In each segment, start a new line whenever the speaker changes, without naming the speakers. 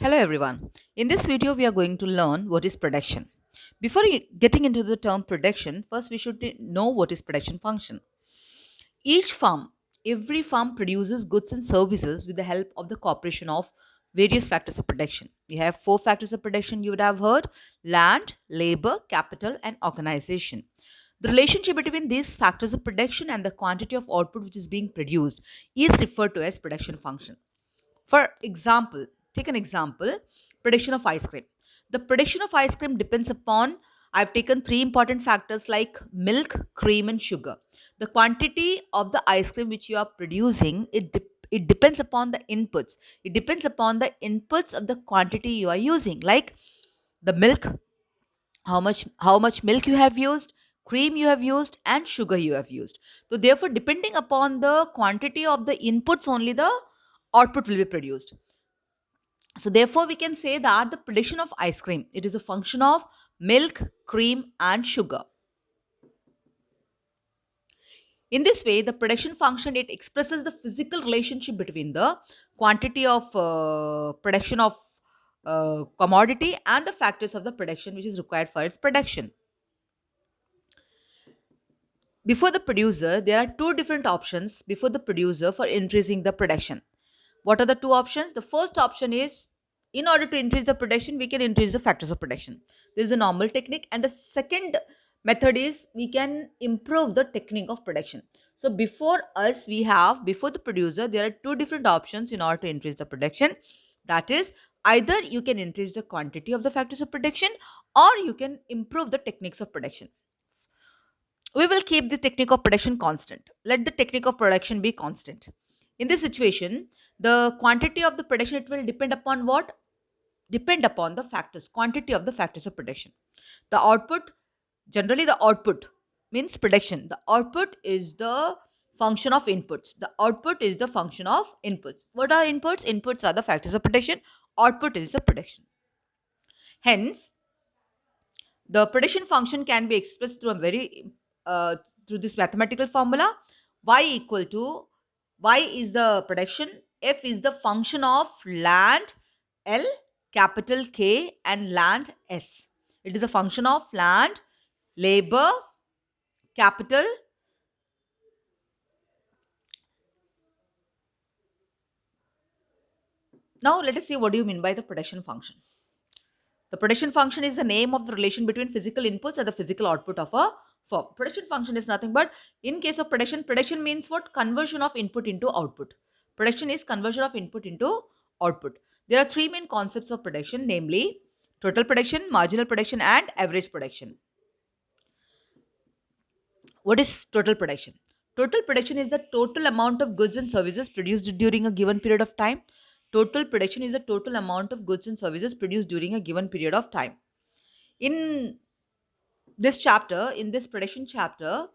Hello everyone. In this video, we are going to learn what is production. Before getting into the term production, first we should know what is production function. Each firm, every firm produces goods and services with the help of the cooperation of various factors of production. We have four factors of production you would have heard: land, labor, capital, and organization. The relationship between these factors of production and the quantity of output which is being produced is referred to as production function. For example, take an example: production of ice cream. The production of ice cream depends upon, I've taken three important factors like milk, cream, and sugar. The quantity of the ice cream which you are producing, it depends upon the inputs. It depends upon the inputs of the quantity you are using, like the milk, how much milk you have used, cream you have used, and sugar you have used. So therefore, depending upon the quantity of the inputs only, the output will be produced. So therefore, we can say that the production of ice cream, it is a function of milk, cream, and sugar. In this way, the production function, it expresses the physical relationship between the quantity of production of commodity and the factors of the production which is required for its production. Before the producer, there are two different options before the producer for increasing the production. What are the two options? The first option is, in order to increase the production, we can increase the factors of production. This is a normal technique. And the second method is, we can improve the technique of production. So before the producer, there are two different options in order to increase the production. That is, either you can increase the quantity of the factors of production, or you can improve the techniques of production. We will keep the technique of production constant. Let the technique of production be constant. In this situation, the quantity of the production, it will depend upon what? Depend upon the factors, quantity of the factors of production. The output, generally the output means production. The output is the function of inputs. The output is the function of inputs. What are inputs? Inputs are the factors of production. Output is the production. Hence, the production function can be expressed through a very through this mathematical formula. Y is the production, F is the function of land, L, capital K, and land, S. It is a function of land, labor, capital. Now let us see what do you mean by the production function. The production function is the name of the relation between physical inputs and the physical output of a firm. Production function is nothing but, in case of production means what? Conversion of input into output. Production is conversion of input into output. There are three main concepts of production, namely total production, marginal production, and average production. What is total production? Total production is the total amount of goods and services produced during a given period of time. Total production is the total amount of goods and services produced during a given period of time. In this chapter, in this production chapter,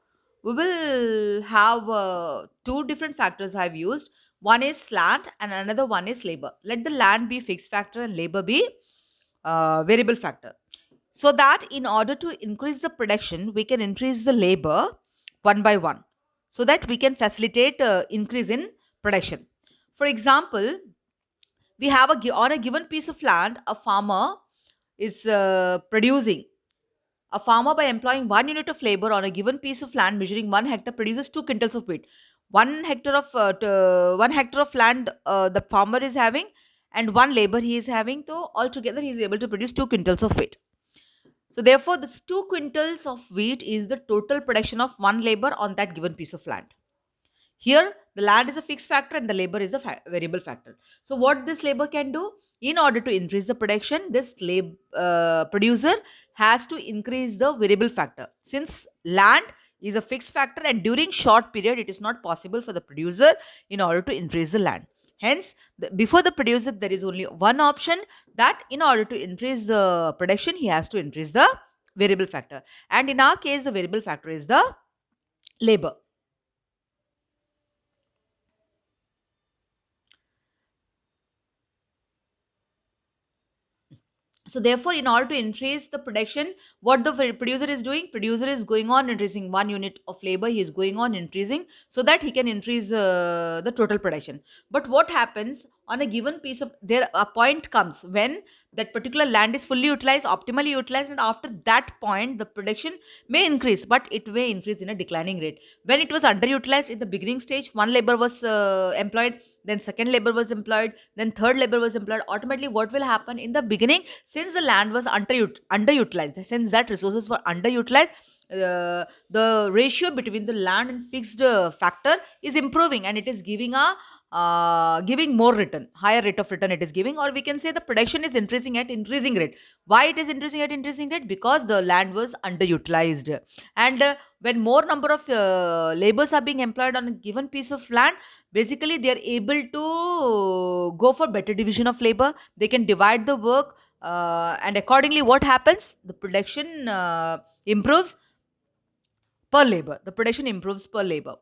we will have two different factors I've used. One is land and another one is labor. Let the land be fixed factor and labor be variable factor. So that in order to increase the production, we can increase the labor one by one, so that we can facilitate increase in production. For example, we have on a given piece of land, a farmer is producing. A farmer, by employing 1 unit of labor on a given piece of land measuring 1 hectare, produces 2 quintals of wheat. 1 hectare of land the farmer is having, and one labor he is having. So altogether, he is able to produce 2 quintals of wheat. So therefore, this 2 quintals of wheat is the total production of one labor on that given piece of land. Here, the land is a fixed factor and the labor is a variable factor. So what this labor can do? In order to increase the production, this producer has to increase the variable factor. Since land is a fixed factor and during short period, it is not possible for the producer in order to increase the land. Hence, before the producer, there is only one option, that in order to increase the production, he has to increase the variable factor. And in our case, the variable factor is the labor. So therefore, in order to increase the production, what the producer is doing, producer is going on increasing 1 unit of labor, he is going on increasing so that he can increase the total production. But what happens on a given piece of, there a point comes when that particular land is fully utilized, optimally utilized, and after that point the production may increase, but it may increase in a declining rate. When it was underutilized in the beginning stage, one labor was employed, then second labor was employed, then third labor was employed. Automatically what will happen in the beginning, since the land was underutilized, since that resources were underutilized, the ratio between the land and fixed factor is improving, and it is giving a giving more return, higher rate of return it is giving, or we can say the production is increasing at increasing rate. Why it is increasing at increasing rate? Because the land was underutilized. And when more number of labors are being employed on a given piece of land, basically they are able to go for better division of labor, they can divide the work, and accordingly what happens, the production improves per labor, the production improves per labor.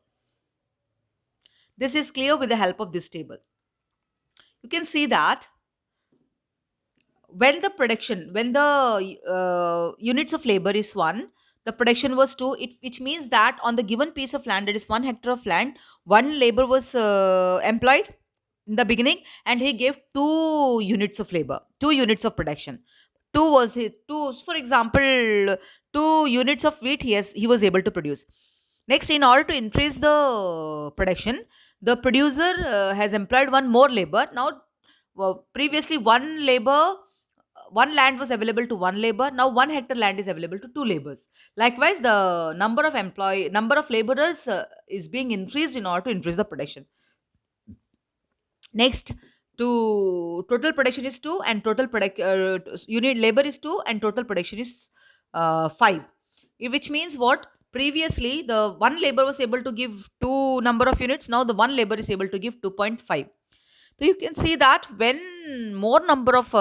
This is clear with the help of this table. You can see that when the production, when the units of labor is 1, the production was 2, which means that on the given piece of land, that is 1 hectare of land, 1 labor was employed in the beginning, and he gave 2 units of labor, 2 units of production. 2 was his, 2, for example, 2 units of wheat he was able to produce. Next, in order to increase the production, the producer has employed 1 more labor. Now, previously 1 labor, 1 land was available to 1 labor. Now 1 hectare land is available to 2 laborers. Likewise, the number of laborers is being increased in order to increase the production. Next, to total production is 2 and total unit labor is 2 and total production is 5. Which means what? Previously, the 1 labor was able to give 2 number of units. Now the 1 labor is able to give 2.5. So you can see that when more number of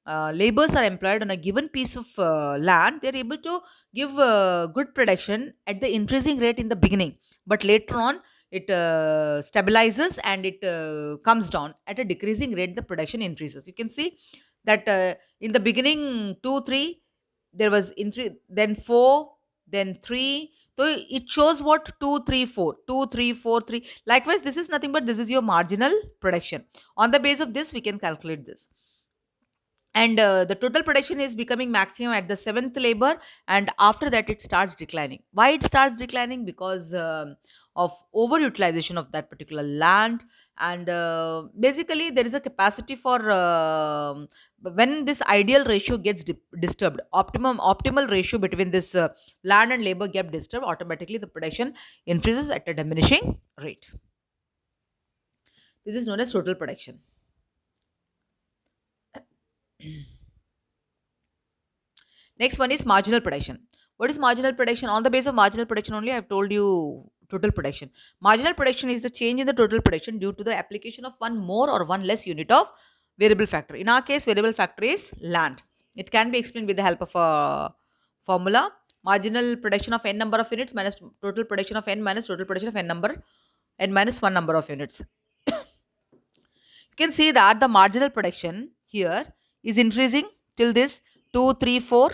laborers are employed on a given piece of land, they are able to give good production at the increasing rate in the beginning. But later on, it stabilizes and it comes down at a decreasing rate. The production increases. You can see that in the beginning 2, 3, there was then 4, then 3. So it shows what 2, 3, 4, 2, 3, 4, 3. Likewise, this is nothing but this is your marginal production. On the base of this, we can calculate this. And the total production is becoming maximum at the 7th labor, and after that it starts declining. Why it starts declining? Because of overutilization of that particular land. And basically there is a capacity for when this ideal ratio gets disturbed, optimal ratio between this land and labor get disturbed, automatically the production increases at a diminishing rate. This is known as total production. Next one is marginal production. What is marginal production? On the base of marginal production only, I have told you total production. Marginal production is the change in the total production due to the application of 1 more or 1 less unit of variable factor. In our case, variable factor is land. It can be explained with the help of a formula. Marginal production of n number of units minus total production of n minus total production of n minus 1 number of units. You can see that the marginal production here is increasing till this 2, 3, 4.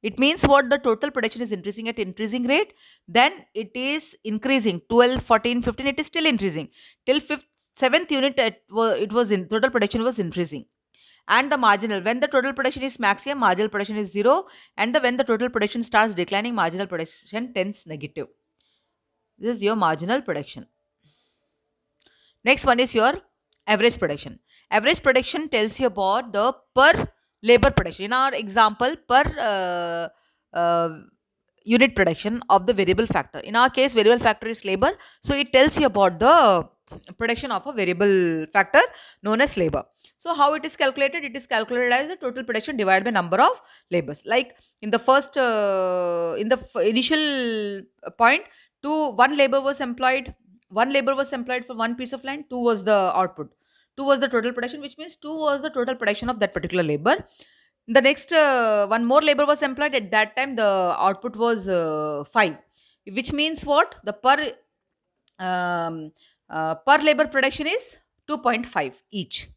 It means what? The total production is increasing at increasing rate. Then it is increasing 12, 14, 15. It is still increasing till 7th unit. It was in total production was increasing. And the marginal, when the total production is maximum, marginal production is 0. And when the total production starts declining, marginal production tends negative. This is your marginal production. Next one is your average production. Average production tells you about the per labor production. In our example, per unit production of the variable factor. In our case, variable factor is labor. So it tells you about the production of a variable factor known as labor. So how it is calculated? It is calculated as the total production divided by number of labors. Like in the first, in the initial point, 1 labor was employed. 1 labor was employed for 1 piece of land. 2 was the output. 2 was the total production, which means 2 was the total production of that particular labor. The next 1 more labor was employed. At that time, the output was 5, which means what? The per labor production is 2.5 each.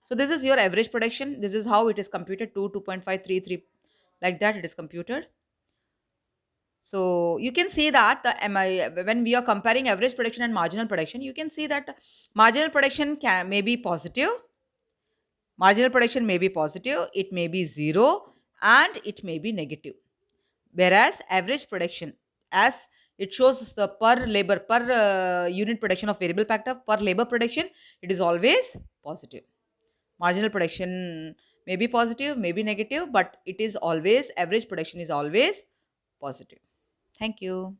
So this is your average production. This is how it is computed, 2.533, like that it is computed. So you can see that when we are comparing average production and marginal production, you can see that marginal production may be positive. Marginal production may be positive, it may be zero, and it may be negative. Whereas average production, as it shows the per labor, per unit production of variable factor, per labor production, it is always positive. Marginal production may be positive, may be negative, but it is always, average production is always positive. Thank you.